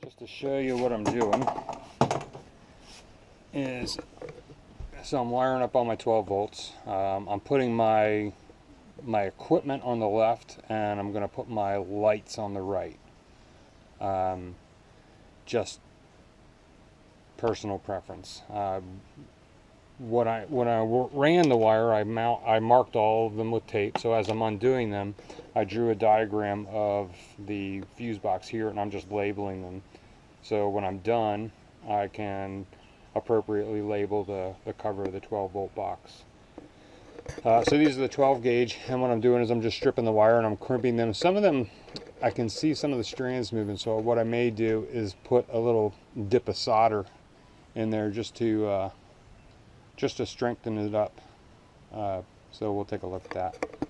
Just to show you what I'm doing is, so I'm wiring up all my 12 volts. I'm putting my equipment on the left, and I'm going to put my lights on the right. Just personal preference. When I ran the wire, I marked all of them with tape. So as I'm undoing them, I drew a diagram of the fuse box here, and I'm just labeling them. So when I'm done, I can appropriately label the cover of the 12 volt box. So these are the 12 gauge, and what I'm doing is I'm just stripping the wire and I'm crimping them. Some of them, I can see some of the strands moving, so what I may do is put a little dip of solder in there just to strengthen it up. So we'll take a look at that.